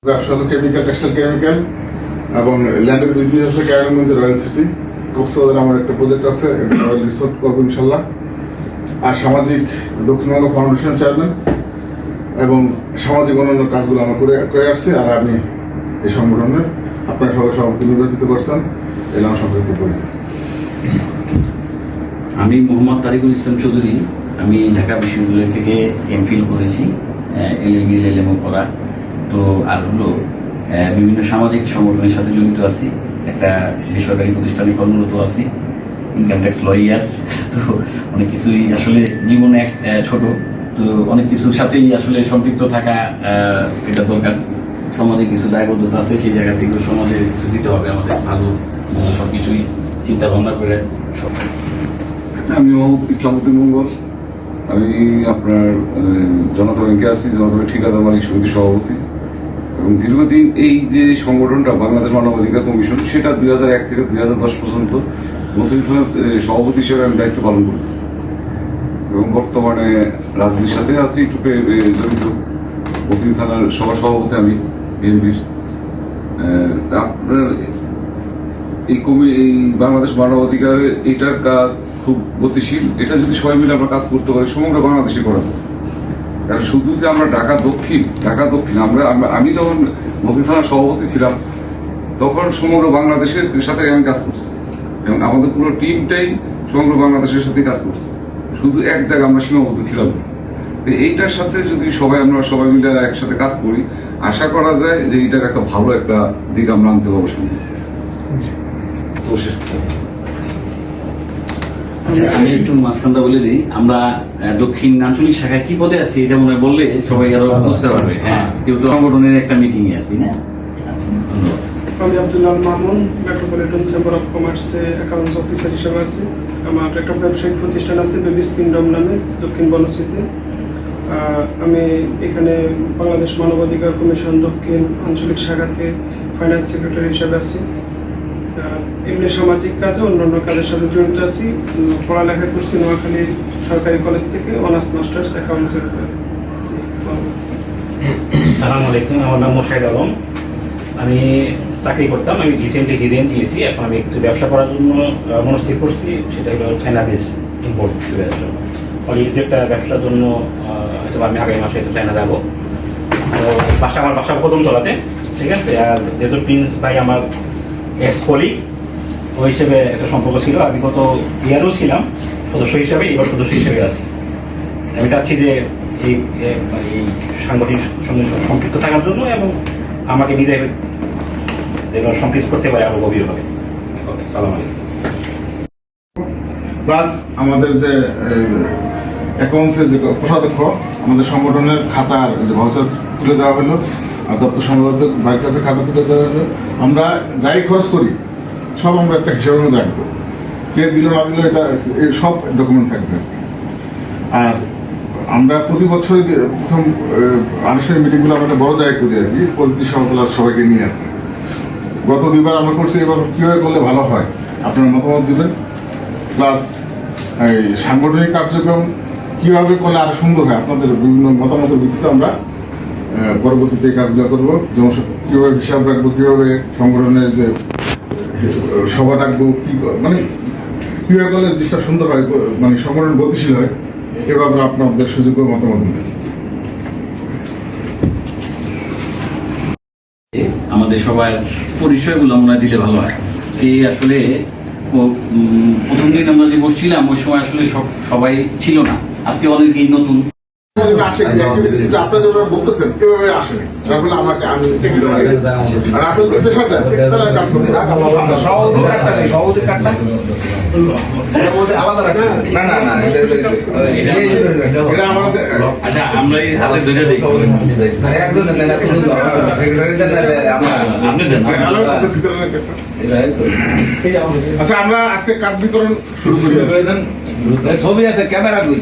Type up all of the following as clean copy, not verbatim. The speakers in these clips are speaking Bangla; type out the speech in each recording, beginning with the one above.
ব্যবসা হলো কেমিক্যাল, টেক্সটাইল কেমিক্যাল এবং ল্যান্ডের বিজনেস আছে কায়রগঞ্জের রয়্যাল সিটি। কক্সবাজারে আমার একটা প্রজেক্ট আছে, রয়্যাল রিসোর্ট করবো ইনশাল্লাহ। আর সামাজিক দক্ষিণবঙ্গ ফাউন্ডেশন চেয়ারম্যান এবং সামাজিক অন্যান্য কাজগুলো আমরা করে আসছি। আর আমি এই সংগঠনের আপনারা সবাই সভাপতি নির্বাচিত করছেন, এর নাম সম্পর্কিত পরিচয়। আমি মোহাম্মদ তারিকুল ইসলাম চৌধুরী। আমি ঢাকা বিশ্ববিদ্যালয় থেকে এমফিল করেছি, এলএলবি এলএলএমও করা। তো আর হলো বিভিন্ন সামাজিক সংগঠনের সাথে জড়িত আছি, একটা বেসরকারি প্রতিষ্ঠানে কর্মরত আছি, ইনকাম ট্যাক্স লয়ার। তো অনেক কিছুই আসলে জীবনে এক ছোট, তো অনেক কিছুর সাথেই আসলে সম্পৃক্ত থাকা এটা দরকার। সমাজে কিছু দায়বদ্ধতা আছে, সেই জায়গা থেকে সমাজে কিছু দিতে হবে আমাদের, ভালো সব কিছুই চিন্তা ভাবনা করে সব। আমি ইসলামউদ্দিন মঙ্গল। আমি আপনার জনতা ব্যাংকে আছি, জনতা ব্যাংক ঠিকাদার মালিক সমিতির সভাপতি। এবং দীর্ঘদিন এই যে সংগঠনটা বাংলাদেশ মানবাধিকার কমিশন, সেটা 2001 থেকে 2010 পর্যন্ত মসজিদ থানার সভাপতি হিসেবে আমি দায়িত্ব পালন করেছি। এবং বর্তমানে রাজনীতির সাথে আছি একটু জড়িত। মসজিদ থানার সভাপতি আমি বিএনপির। আপনার এই বাংলাদেশ মানবাধিকারের এটার কাজ খুব গতিশীল। এটা যদি সবাই মিলে আমরা কাজ করতে পারি, সমগ্র বাংলাদেশে করা যায়। কারণ শুধু যে আমরা ঢাকা দক্ষিণ আমি যখন মসজিদ থানার সভাপতি ছিলাম, তখন সমগ্র বাংলাদেশের সাথে আমি কাজ করছি এবং আমাদের পুরো টিমটাই সমগ্র বাংলাদেশের সাথে কাজ করছে। শুধু এক জায়গায় আমরা সীমাবদ্ধ ছিলাম না। তো এইটার সাথে যদি আমরা সবাই মিলে একসাথে কাজ করি, আশা করা যায় যে এটার একটা ভালো একটা দিক আমরা আনতে পারবো সামনে। তো শেষ আমি একটু মাঝখানটা বলে দিই, আমরা দক্ষিণ আঞ্চলিক শাখায় কি পদে আছি এটা মনে বললে সবাই আরো বুঝতে পারবে। হ্যাঁ, যেহেতু সংগঠনের একটা মিটিং এ আছি না। আমি Abdullah Mamun, metropolitan chamber of কমার্সে অ্যাকাউন্টস অফিসার হিসেবে আছি। আমার একটা ব্যবসায়িক প্রতিষ্ঠান আছে বেবিস কিংডম নামে, দক্ষিণ বনশ্রীতে। আমি এখানে বাংলাদেশ মানবাধিকার কমিশন দক্ষিণ আঞ্চলিক শাখাতে ফাইন্যান্স সেক্রেটারি হিসেবে আছি। এমনি সামাজিক কাজে অন্যান্য কাজের সাথে জড়িত আছি। পড়ালেখা করছি নোয়াখালী সরকারি কলেজ থেকে, অনার্স মাস্টার্স অ্যাকাউন্টসের উপরে। সালাম আলাইকুম, আমার নাম মোশাহিদ আলম। আমি চাকরি করতাম, আমি রিসেন্টলি রিজাইন দিয়েছি। এখন আমি কিছু ব্যবসা করার জন্য মনস্থির করছি, সেটা হলো চায়না বেস ইম্পোর্ট। অলরেডি একটা ব্যবসার জন্য হয়তো আমি আগামী মাসে চায়না যাবো। তো আমার বাসা প্রথম তলাতে, ঠিক আছে। আর যেহেতু প্রিন্স ভাই আমার এক্স কলিগ, ওই হিসেবে একটা সম্পর্ক ছিল। আমি গত ইয়ারও ছিলাম সদস্য হিসাবে, এবার সদস্য হিসেবে আছি। আমি চাচ্ছি যে এই সাংগঠনিক সঙ্গে সম্পৃক্ত থাকার জন্য এবং আমাকে নিজে সম্পৃক্ত করতে পারে আরো গভীরভাবে। ওকে, সালাম আলাইকুম। প্লাস আমাদের যে অ্যাকাউন্টসের যে কোষাধ্যক্ষ, আমাদের সংগঠনের খাতার যে ভাউচার তুলে দেওয়া হলো, আর দপ্তর সম্পাদক বাড়ির কাছে খাতা তুলে দেওয়া হলো। আমরা যাই খরচ করি সব আমরা একটা হিসাবের মধ্যে রাখবো, কে দিল না দিল এটা সব ডকুমেন্ট থাকবে। আর আমরা প্রতি বছরই প্রথম আনুষ্ঠানিক মিটিংগুলো আমরা একটা বড় জায়গায় করি আর কি, পরিচিতি সভা সবাইকে নিয়ে আর কি। গত দুইবার আমরা করছি, এবার কীভাবে করলে ভালো হয় আপনারা মতামত দেবেন। প্লাস এই সাংগঠনিক কার্যক্রম কীভাবে করলে আরো সুন্দর হয়, আপনাদের বিভিন্ন মতামতের ভিত্তিতে আমরা পরবর্তীতে এই কাজগুলো করবো। যেমন কীভাবে হিসাব রাখবো, কীভাবে সংগঠনের যে সভা ডাকবো, মানে কীভাবে করলে জিনিসটা সুন্দর হয়, মানে সংগঠন গতিশীল হয়, এভাবে আপনাদের সুযোগ্য মতামত দেবেন। আমাদের সবার পরিচয়গুলো মনে দিলে ভালো হয়। এই আসলে প্রথম দিন আমরা যে বসছিলাম ওই সময় আসলে সবাই ছিল না, আজকে অনেকেই নতুন আসে, আপনারা যেভাবে বলতেছেন এভাবে আসেনি, যার ফলে আমাকে আমি আর আসলে পেশাটা কাজ করতে আলাদা রাখছি না না না এটা আমাদের। আচ্ছা, আমরা এই হাতে ধরে দিই, আপনি দেন। আচ্ছা, আমরা আজকে কার্ড বিতরণ শুরু করে দেন। ছবি আছে, ক্যামেরা কই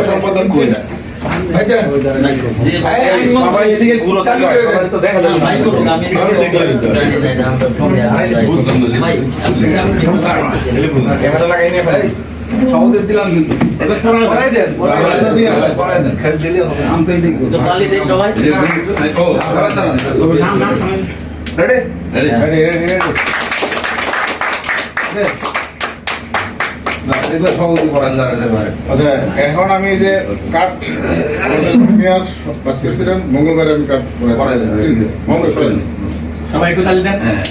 সম্পাদক কই না সবাই এদিকে ঘুরো, দেখা যাবে। ক্যামেরা লাগাই নিয়ে সভাপতি দিলাম কিন্তু এটা পড়ায় দেন। পড়ায় দেন খেল দিলে হবে আমি তো এই দিক তো তালি দেন সবাই। ও দাঁড়ান নাম নাম শোনেন। Ready Ready? রেডি না এবার সভাপতি পড়ান দাঁড়াতে পারে আচ্ছা এখন আমি এই যে কার্ড সিনিয়র ভাইস প্রেসিডেন্ট মঙ্গলবার আমি কার্ড পড়ায় দেন। প্লিজ মঙ্গল সরেন সবাই একটু তালি দেন। হ্যাঁ।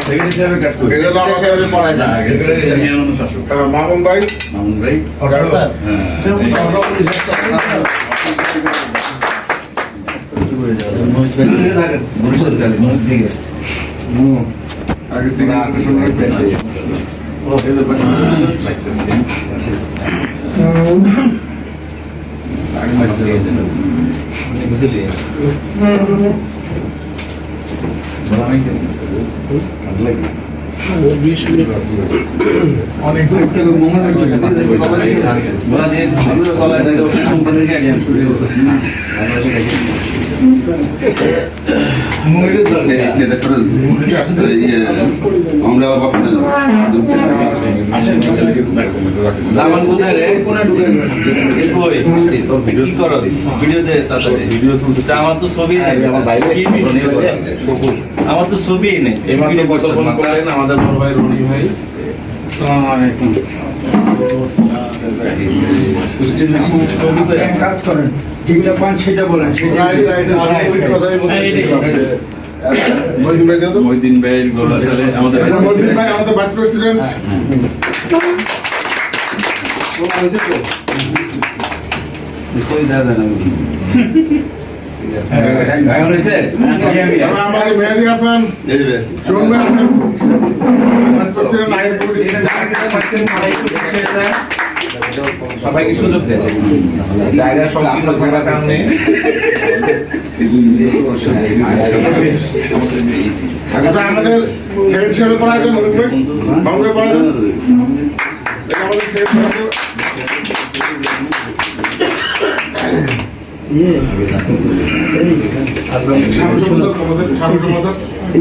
সেক্রেটারি সাহেবের কাট করছে এটা হলো আমাদের পড়ায় না আগে। মামুন ভাই মামুন ভাই। স্যার আগে না, আছে শুনুন, এই যে vice president। অনেক দূর থেকে মঙ্গল বলা যে কলা থেকে কোম্পানির অ্যাকশন শুরু হয়েছে মঙ্গলের দরকার এটা করে আমরা বাফনে জামান কোথায় রে কোনা ঢুকে কই কি করছ ভিডিওতে তাড়াতাড়ি ভিডিও তুলতে আমার তো ছবি নাই আমার ভাই কি ভিডিও করছে আমার তো ছবি নেই এই ভিডিও পরিকল্পনা করেন আমাদের বড় ভাই রনি ভাই আসসালামু আলাইকুম কাজ করেন যেটা পান সেটা বলেন মহিদিন ভাই দাও তো। মহিউদ্দিন ভাই আসলে আমাদের এটা মহিদিন ভাই আমাদের ভাইস প্রেসিডেন্ট। কই দাদা না গায়ন হইছে তারপরে আমাদের মেহেদি হাসান, সুমন ভাই আছেন, ভাইস প্রেসিডেন্ট আইন কমিটি। সবাইকে সুযোগ দেন জায়গা সমস্যা থাকার কারণে আচ্ছা আমাদের সেক্রেটারি হিসেবে পড়ায় দেন মনিক ভাই, মামুন ভাই পড়ায় দেন। এটা আমাদের সেক্রেটারি সামনে সম্পাদক, আমাদের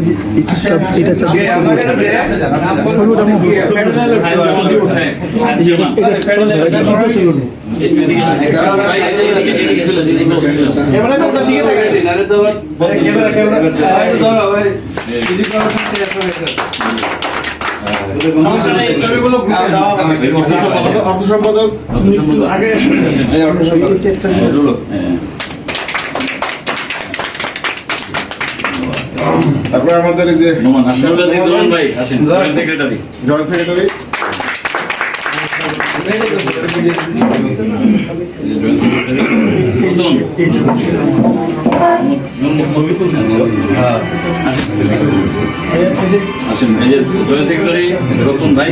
সামনে সম্পাদক। অর্থ সম্পাদক তারপরে আমাদের এই যে ভাই আসেন সেক্রেটারি। জয়েন্ট সেক্রেটারি আসেন এই যে জয়েন্ট সেক্রেটারি রতন ভাই।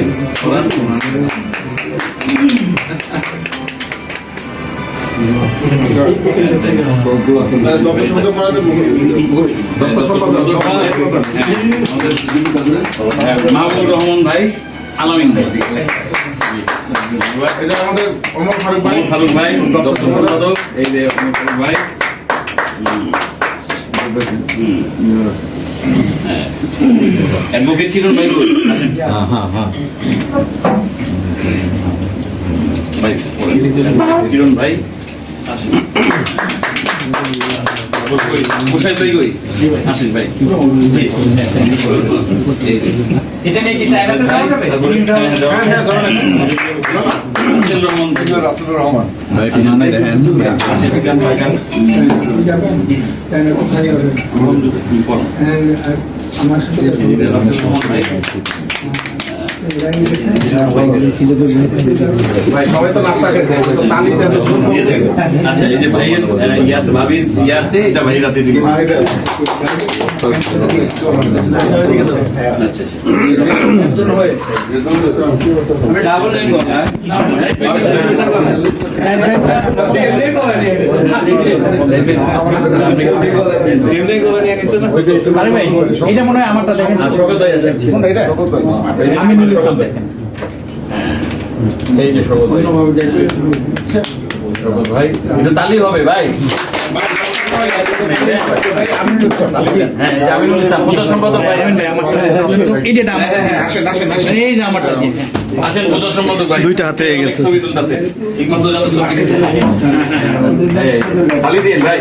দপ্তর সম্পাদক পড়ায় দেন দপ্তর সম্পাদক মাহবুবুর রহমান ভাই, আলামিন ভাই। এই যে আমাদের ওমর ফারুক ভাই, মোহাম্মদ ফারুক ভাই দপ্তর সম্পাদক। এই যে মোহাম্মদ ফারুক ভাই। অ্যাডভোকেট কিরণ ভাই কই? ভাই কিরণ ভাই আসেন। কোথায় ভাই কই? আসেন ভাই। এটা নিয়ে কি চায়নাতে যাওয়া যাবে? হ্যাঁ হ্যাঁ ধরেন রাসেলুর রহমান সবাই তো নাস্তা খেতে তালি দেন আচ্ছা এই যে ভাইয়ের ইয়ে আছে, ভাবির ইয়ে আছে, এটা ভাই রাতে দিবে। আচ্ছা আচ্ছা ডাবল লাইন কর হ্যাঁ এটা মনে হয় আমারটা দেখেন। স্বাগত ভাই আসেন। আমি নুরুল ইসলাম দেখেন। এই যে স্বাগত ভাই। স্বাগত ভাই, এটা তালি হবে ভাই। হ্যাঁ, এই যে আমিনুল ইসলাম, প্রচার সম্পাদক ভাই। আসেন, প্রচার সম্পাদক ভাই। দুইটা হাতে গেছে। ছবি তুলতেছে। ঠিকমতো যাতে ছবি দিতে পারে। এই, খালি দিন ভাই।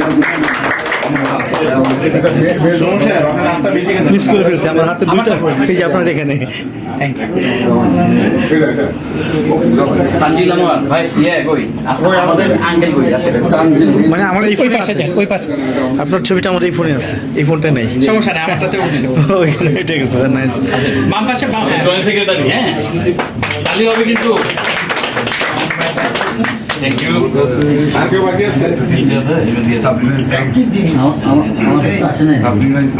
মিস করে ফেলছি আমার হাতে দুইটা, এই যে আপনার এখানে। তানজিল আনোয়ার ভাই, কই? আমাদের আঙ্কেল কই? আসেন। মানে আমার এই ফোনে আছে, ওই পাশে আপনার ছবিটা আমার এই ফোনে আছে, এই ফোনটা নেই। সমস্যা নেই, আমারটাতে উঠছে। ওইখানে ঠিক আছে, নাইস। বাম পাশে জয়েন্ট সেক্রেটারি, হ্যাঁ? তালি হবে কিন্তু। Thank you. আর কেউ বাকি আছে?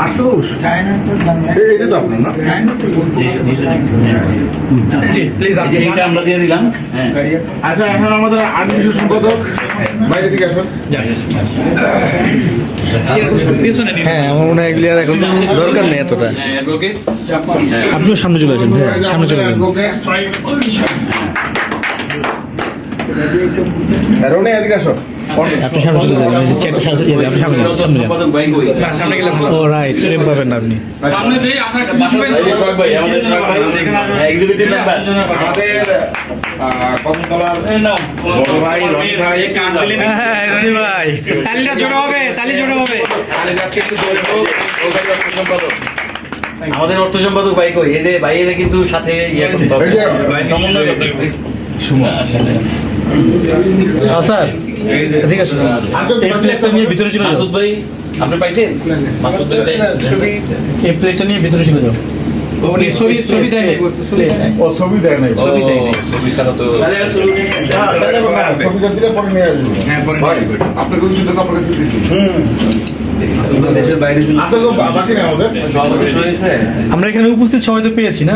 আসছে তো? এটা তো আপনার না? এইটা আমরা দিয়ে দিলাম। হ্যাঁ। আচ্ছা, এখন আমাদের আইন বিষয় সম্পাদক বাইরে দিকে আসুন। হ্যাঁ, আমার মনে হয় এগুলি আর এখন দরকার নেই এতটা। হ্যাঁ, অ্যাডভোকেট। আপনিও সামনে চলে আসেন, হ্যাঁ সামনে চলে আসেন। রনি এদিকে আসো। আপনি সামনে চলে যাবেন, এই যে চেয়ারটা সামনে দিয়ে দেন, আপনি সামনে যান, প্রচার সামনে যান। সম্পাদক ভাই কই? ও রাইট, ফ্রেম পাবেন না আপনি। সামনে দিয়ে আপনার একটা বাসা এই যে সোহাগ ভাই, আমাদের সোহাগ ভাই, এক্সিকিউটিভ মেম্বার। আমাদের কদমতলার বড় ভাই রনি ভাই হ্যাঁ রনি ভাই, তালিটা জোড়া হবে, তালি জোড়া হবে। আমাদের অর্থ সম্পাদক ভাই কই? এদের ভাই এদের কিন্তু সাথে ইয়ে করতে হবে। এই যে সমন্বয় করতে হবে। স্যার ঠিক আছে, এই প্লেটটা নিয়ে ভিতরে চলে যাও, মাসুদ ভাই, আপনি পাইছেন? মাসুদ ভাই পাইছেন? এই প্লেটটা নিয়ে ভিতরে চলে যাও। ছবি দেয় ও ছবি দেয় নাই। তাহলে আর শুরু থেকে ছবিটা দিলে পরে নিয়ে আসবো। আপনাকে উচিত আপনার কাছে দিচ্ছি আপনাকে বাকি নেই আমাদের। আমরা এখানে উপস্থিত সবাই তো পেয়েছি না।